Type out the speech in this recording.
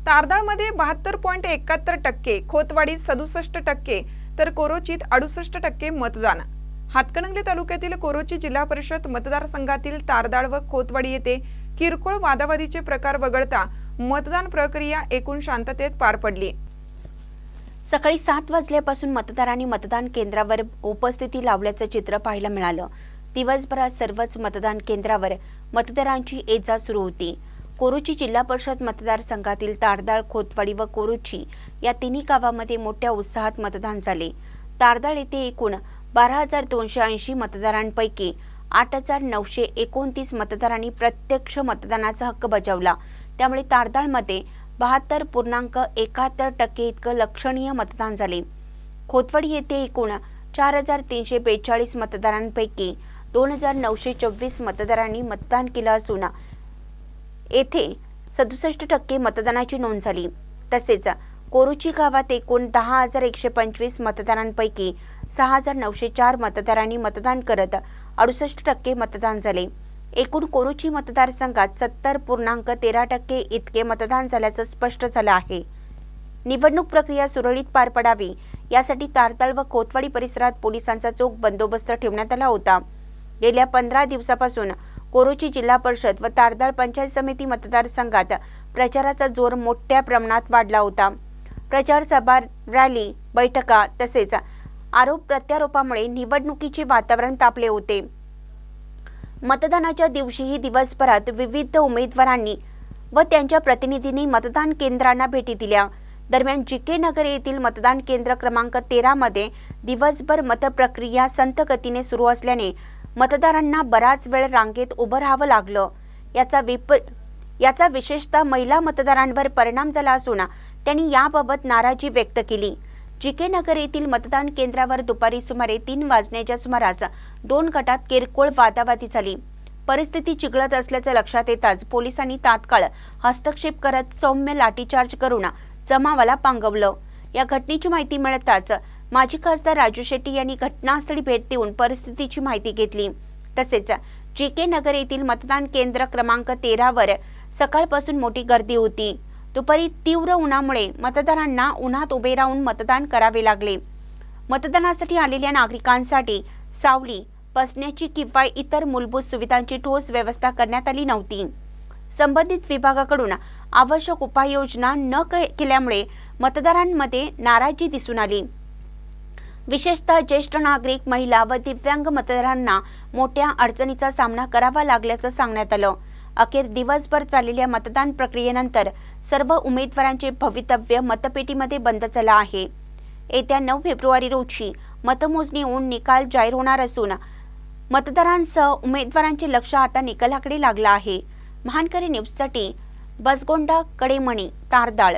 तारदाळमध्ये 72.71%, खोतवाडीत 67%, तर कोरोचीत 68% मतदान। हातकणंगले तालुक्यातील कोरोची जिल्हा परिषद मतदारसंघातील तारदाळ व खोतवाडी येथे किरकोळ वादावादीचे प्रकार वगळता मतदान प्रक्रिया एकूण शांततेत पार पडली। सकाळी 7 वाजल्यापासून मतदारांनी मतदान केंद्रावर उपस्थिती लावल्याचं चित्र पाहायला मिळालं। दिवसभरात सर्वच मतदान केंद्रावर मतदारांची ये-जा सुरू होती। कोरोची जिल्हा परिषद मतदारसंघातील तारदाळ, खोतवाडी व कोरोची या तिन्ही गावांमध्ये मोठ्या उत्साहात मतदान झाले। तारदाळ येथे एकूण 12,280 मतदारांपैकी 8,929 मतदारांनी प्रत्यक्ष मतदानाचा हक्क बजावला। त्यामुळे तारदाळमध्ये 72.71% इतकं लक्षणीय मतदान झाले। खोतवाडी येथे एकूण 4,342 मतदारांपैकी 2,924 मतदारांनी मतदान केलं असून येथे 67% मतदानाची नोंद झाली। तसेच कोरोची गावात एकूण 10,125 मतदारांपैकी 6,904 मतदारांनी मतदान करत 68% मतदान झाले। एकूण कोरोची मतदारसंघात 70.13% इतके मतदान झाल्याचं स्पष्ट झालं आहे। निवडणूक प्रक्रिया सुरळीत पार पडावी यासाठी तारदाळ व खोतवाडी परिसरात पोलिसांचा चोख बंदोबस्त ठेवण्यात आला होता। गेल्या 15 दिवसापासून कोरोची जिल्हा परिषद व तारदाळ पंचायत समिती मतदारसंघात प्रचाराचा जोर मोठ्या प्रमाणात वाढला होता। प्रचार सभा, रॅली, बैठका तसेच आरोप प्रत्यारोपामुळे निवडणुकीचे वातावरण तापले होते। मतदानाच्या दिवशीही दिवसभरात विविध उमेदवारांनी व त्यांच्या प्रतिनिधींनी मतदान केंद्रांना भेटी दिल्या। दरम्यान जीके नगर येथील मतदान केंद्र क्रमांक 13 मध्ये दिवसभर मतप्रक्रिया संथ गतीने सुरू असल्याने मतदारांना बराच वेळ रांगेत उभं राहावं लागलं। याचा विशेषतः महिला मतदारांवर परिणाम झाला असून त्यांनी याबाबत नाराजी व्यक्त केली। जीके नगर येथील मतदान केंद्रावर दुपारी सुमारे 3 वाजण्याच्या सुमारास 2 गटात किरकोळ वादावादी झाली। परिस्थिती चिघळत असल्याचं लक्षात येताच पोलिसांनी तात्काळ हस्तक्षेप करत सौम्य लाठीचार्ज करून जमावाला पांगवलं। या घटनेची माहिती मिळताच माजी खासदार राजू शेट्टी यांनी घटनास्थळी भेट देऊन परिस्थितीची माहिती घेतली। तसेच जीके नगर येथील मतदान केंद्र क्रमांक 13 वर सकाळपासून मोठी गर्दी होती। दुपारी तीव्र उन्हामुळे मतदारांना उन्हात उभे राहून मतदान करावे लागले। मतदानासाठी आलेल्या नागरिकांसाठी सावली, बसण्याची किंवा इतर मूलभूत सुविधांची ठोस व्यवस्था करण्यात आली नव्हती। संबंधित विभागाकडून आवश्यक उपाययोजना न केल्यामुळे मतदारांमध्ये नाराजी दिसून आली। विशेषतः ज्येष्ठ नागरिक, महिला व दिव्यांग मतदारांना मोठ्या अडचणीचा सामना करावा लागल्याचं सांगण्यात आलं। अखेर दिवसभर चाललेल्या मतदान प्रक्रियेनंतर सर्व उमेदवारांचे भवितव्य मतपेटीमध्ये बंद झालं आहे। येत्या 9 फेब्रुवारी रोजी मतमोजणी होऊन निकाल जाहीर होणार असून मतदारांसह उमेदवारांचे लक्ष आता निकालाकडे लागलं आहे। महानकरी न्यूजसाठी बसगोंडा कडेमणी, तारदाळ।